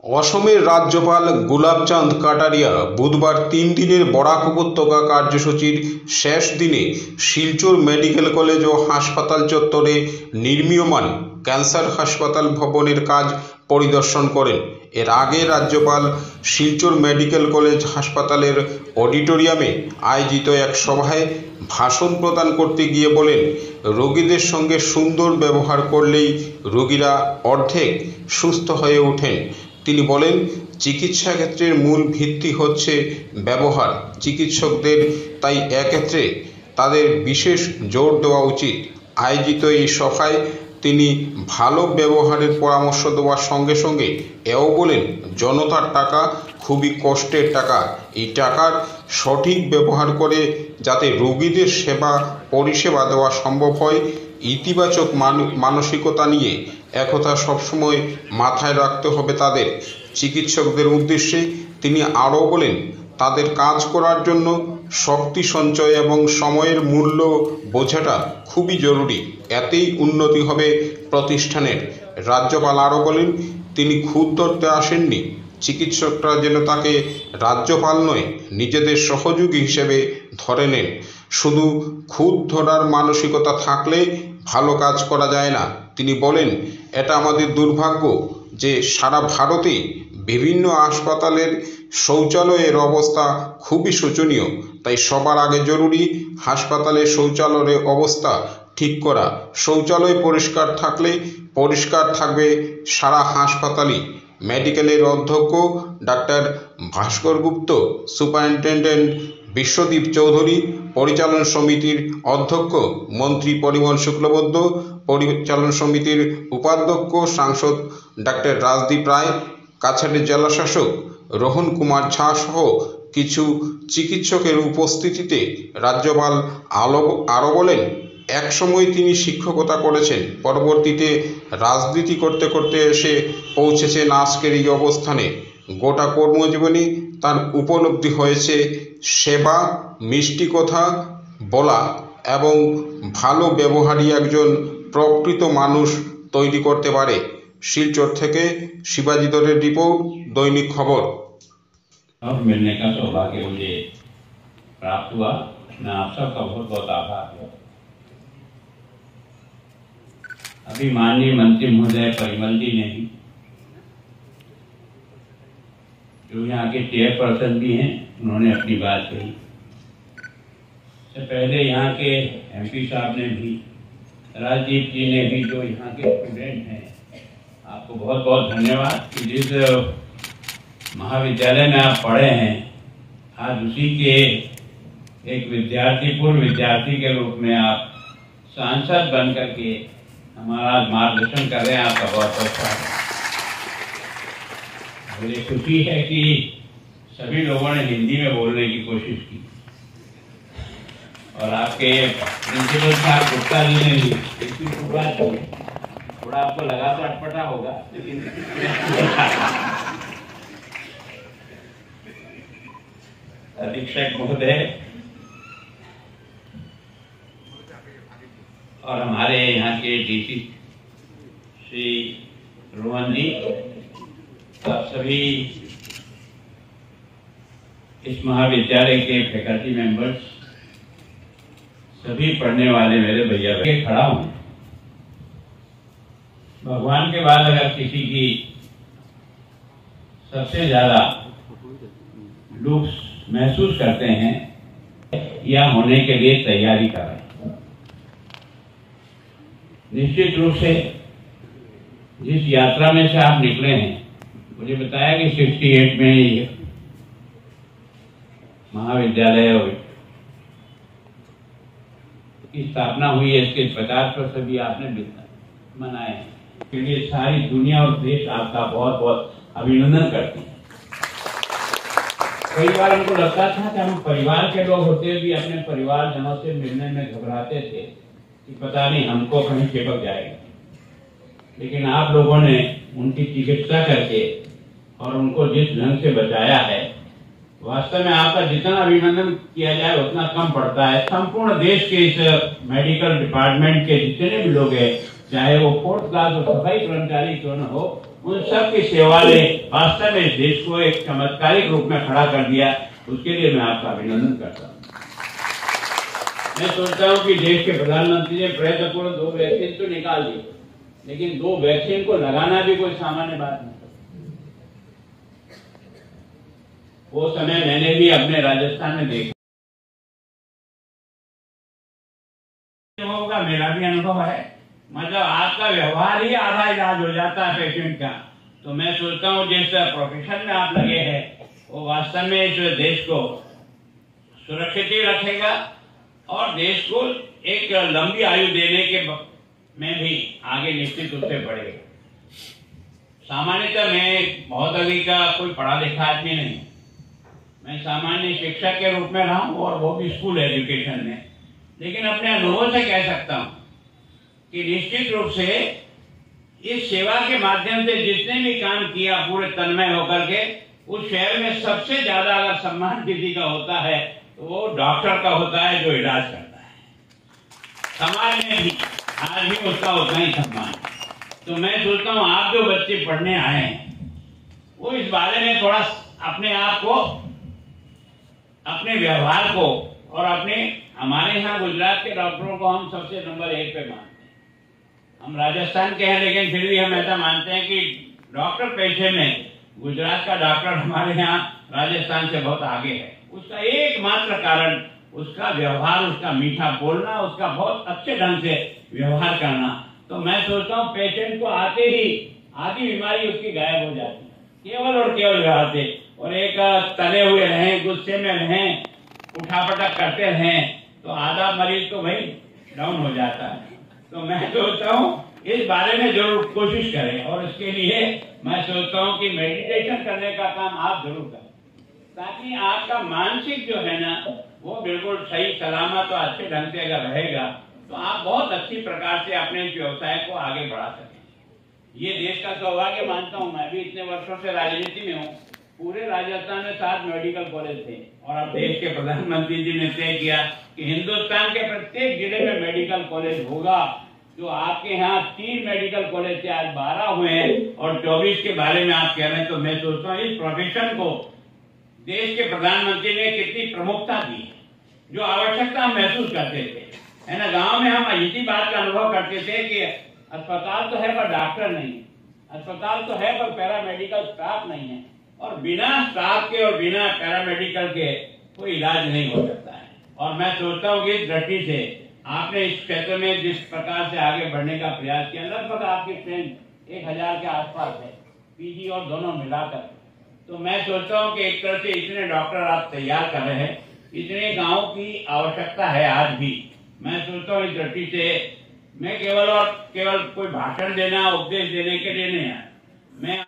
অসমের রাজ্যপাল গুলাবচাঁদ কাটারিয়া বুধবার 3 দিনের বরাক উপত্যকা কার্যসূচির শেষ দিনে শিলচর মেডিকেল কলেজ ও হাসপাতাল চত্বরে নির্মীয়মান ক্যান্সার হাসপাতাল ভবনের কাজ পরিদর্শন করেন। এর আগে রাজ্যপাল শিলচর মেডিকেল কলেজ হাসপাতালের অডিটোরিয়ামে আয়োজিত এক সভায় ভাষণ প্রদান করতে গিয়ে বলেন, রোগীদের সঙ্গে সুন্দর ব্যবহার করলেই রোগীরা অর্ধেক সুস্থ হয়ে ওঠেন। তিনি বলেন, চিকিৎসা ক্ষেত্রের মূল ভিত্তি হচ্ছে ব্যবহার। চিকিৎসকদের তাই এক্ষেত্রে তাদের বিশেষ জোর দেওয়া উচিত। আয়োজিত এই সভায় তিনি ভালো ব্যবহারের পরামর্শ দেওয়ার সঙ্গে সঙ্গে এও বলেন, জনতার টাকা খুবই কষ্টের টাকা। এই টাকার সঠিক ব্যবহার করে যাতে রোগীদের সেবা পরিষেবা দেওয়া সম্ভব হয়, ইতিবাচক মানসিকতা নিয়ে একথা সবসময় মাথায় রাখতে হবে তাদের। চিকিৎসকদের উদ্দেশ্যে তিনি আরও বলেন, তাদের কাজ করার জন্য শক্তি সঞ্চয় এবং সময়ের মূল্য বোঝাটা খুবই জরুরি। এতেই উন্নতি হবে প্রতিষ্ঠানের। রাজ্যপাল আরও বলেন, তিনি খুদ ধরতে আসেননি, চিকিৎসকরা যেন তাকে রাজ্যপাল নয় নিজেদের সহযোগী হিসেবে ধরে নেন। শুধু খুদ ধরার মানসিকতা থাকলে ভালো কাজ করা যায় না। তিনি বলেন, এটা আমাদের দুর্ভাগ্য যে সারা ভারতে বিভিন্ন হাসপাতালের শৌচালয়ের অবস্থা খুবই শোচনীয়। তাই সবার আগে জরুরি হাসপাতালের শৌচালয়ের অবস্থা ঠিক করা। শৌচালয় পরিষ্কার থাকলে পরিষ্কার থাকবে সারা হাসপাতালই। মেডিকেলের অধ্যক্ষ ডাক্তার ভাস্কর গুপ্ত, সুপারিনটেন্ডেন্ট বিশ্বদীপ চৌধুরী, পরিচালন সমিতির অধ্যক্ষ মন্ত্রী পরিমল শুক্লবৈদ্য, পরিচালন সমিতির উপাধ্যক্ষ সাংসদ ডাক্তার রাজদীপ রায়, কাছাড়ের জেলাশাসক রোহন কুমার ঝা সহ কিছু চিকিৎসকের উপস্থিতিতে রাজ্যপাল আরও বলেন, একসময় তিনি শিক্ষকতা করেছেন, পরবর্তীতে রাজনীতি করতে করতে এসে পৌঁছেছেন আজকের এই অবস্থানে। গোটা কর্মজীবনে তার উপলব্ধি হয়েছে সেবা, মিষ্টি কথা বলা এবং ভালো ব্যবহারই একজন প্রকৃত মানুষ তৈরি করতে পারে। শিলচর থেকে शिवाजी दौरेर रिपोर्ट, दैनिक खबर। अब मिलने का सौभाग्य मुझे प्राप्त हुआ। मैं आप सबका बहुत बहुत आभार हूँ। अभी माननीय मंत्री महोदय परिमल जी ने भी, जो यहाँ के चेयरपर्सन भी हैं, उन्होंने अपनी बात कही। इससे पहले यहाँ के MP साहब ने भी, राजदीप जी ने भी, जो यहाँ के स्टूडेंट हैं, आपको बहुत बहुत धन्यवाद कि जिस महाविद्यालय में आप पढ़े हैं, आज उसी के एक विद्यार्थी, पूर्व विद्यार्थी के रूप में आप सांसद बन करके हमारा मार्गदर्शन कर रहे हैं। आपका बहुत बहुत स्वागत। मुझे खुशी है कि सभी लोगों ने हिंदी में बोलने की कोशिश की और आपके प्रिंसिपल साहब गुप्ता जी ने भी इसकी शुरुआत की। थोड़ा आपको लगा तो अटपटा होगा, लेकिन अधीक्षक महोदय और हमारे यहाँ के DC श्री रोहन जी, आप सभी इस महाविद्यालय के फैकल्टी मेंबर्स, सभी पढ़ने वाले मेरे भैया खड़ा हूँ। भगवान के बाद अगर किसी की सबसे ज्यादा लोग महसूस करते हैं या होने के लिए तैयारी कर रहे हैं, निश्चित रूप से जिस यात्रा में से आप निकले हैं, मुझे बताया कि 68 में महाविद्यालय की स्थापना हुई है। इसके 50 वर्ष भी आपने मनाए हैं। के लिए सारी दुनिया और देश आपका बहुत बहुत अभिनंदन करती है। कई बार हमको लगता था कि हम परिवार के लोग होते भी अपने परिवारजनों से मिलने में घबराते थे कि पता नहीं हमको कहीं चिपक जाएगा, लेकिन आप लोगों ने उनकी चिकित्सा करके और उनको जिस ढंग से बचाया है, वास्तव में आपका जितना अभिनंदन किया जाए उतना कम पड़ता है। संपूर्ण देश के इस मेडिकल डिपार्टमेंट के जितने भी लोग हैं चाहे वो 4th क्लास और सफाई कर्मचारी क्यों न हो, उन सब की सेवा ने वास्तव में इस देश को एक चमत्कारिक रूप में खड़ा कर दिया। उसके लिए मैं आपका अभिनंदन करता हूँ। मैं सोचता हूँ कि देश के प्रधानमंत्री ने प्रयत्नपूर्वक 2 वैक्सीन तो निकाल दी, लेकिन 2 वैक्सीन को लगाना भी कोई सामान्य बात नहीं। वो समय मैंने भी अपने राजस्थान में देखा, मेरा भी अनुभव है। मतलब आपका व्यवहार ही आधा इलाज हो जाता है पेशेंट का। तो मैं सोचता हूँ जिस प्रोफेशन में आप लगे हैं वो वास्तव में इस देश को सुरक्षित ही रखेगा और देश को एक लंबी आयु देने के में भी आगे निश्चित रूप से बढ़ेगा। सामान्यतः मैं बहुत अभी का कोई पढ़ा लिखा आदमी नहीं, मैं सामान्य शिक्षक के रूप में रहा हूँ और वो भी स्कूल एजुकेशन में, लेकिन अपने अनुभव से कह सकता हूँ कि निश्चित रूप से इस सेवा के माध्यम से जितने भी काम किया पूरे तन्मय होकर के, उस शहर में सबसे ज्यादा अगर सम्मान किसी का होता है तो वो डॉक्टर का होता है जो इलाज करता है। समाज में भी आज भी उसका उतना ही सम्मान। तो मैं सोचता हूँ आप जो बच्चे पढ़ने आए हैं वो इस बारे में थोड़ा अपने आप को, अपने व्यवहार को और अपने, हमारे यहाँ गुजरात के डॉक्टरों को हम सबसे नंबर 1 पे मानते हैं। हम राजस्थान के हैं लेकिन फिर भी हम ऐसा मानते हैं कि डॉक्टर पेशे में गुजरात का डॉक्टर हमारे यहाँ राजस्थान से बहुत आगे है। उसका एकमात्र कारण उसका व्यवहार, उसका मीठा बोलना, उसका बहुत अच्छे ढंग से व्यवहार करना। तो मैं सोचता हूँ पेशेंट को आते ही आधी बीमारी उसकी गायब हो जाती है केवल और केवल व्यवहार से। और एक तले हुए रहें, गुस्से में रहें, उठापटक करते रहें तो आधा मरीज तो भाई डाउन हो जाता है। तो मैं सोचता हूँ इस बारे में जरूर कोशिश करें और इसके लिए मैं सोचता हूँ कि मेडिटेशन करने का काम आप जरूर करें, ताकि आपका मानसिक जो है ना वो बिल्कुल सही सलामत और अच्छे ढंग से अगर रहेगा तो आप बहुत अच्छी प्रकार से अपने इस व्यवसाय को आगे बढ़ा सकें। ये देश का सौभाग्य मानता हूँ। मैं भी इतने वर्षों से राजनीति में हूँ। पूरे राजस्थान में 7 मेडिकल कॉलेज थे और अब देश के प्रधानमंत्री जी ने तय किया कि हिंदुस्तान के प्रत्येक जिले में मेडिकल कॉलेज होगा। जो आपके यहाँ 3 मेडिकल कॉलेज से आज 12 हुए हैं और 24 के बारे में आप कह रहे हैं। तो मैं सोचता हूँ इस प्रोफेशन को देश के प्रधानमंत्री ने कितनी प्रमुखता दी, जो आवश्यकता हम महसूस करते थे, है ना। गांव में हम इसी बात का अनुभव करते थे कि अस्पताल तो है पर डॉक्टर नहीं है, अस्पताल तो है पर पैरामेडिकल स्टाफ नहीं है, और बिना स्टाफ के और बिना पैरामेडिकल के कोई इलाज नहीं हो सकता है। और मैं सोचता हूँ कि इस दृष्टि से आपने इस क्षेत्र में जिस प्रकार से आगे बढ़ने का प्रयास किया, लगभग आपकी ट्रेंड 1000 के आसपास है, पीजी और दोनों मिलाकर। तो मैं सोचता हूँ कि एक तरह से इतने डॉक्टर आप तैयार कर रहे हैं, इतने गाँव की आवश्यकता है आज भी। मैं सोचता हूँ इस दृष्टि से मैं केवल और केवल कोई भाषण देना, उपदेश देने के लिए नहीं आया। मैं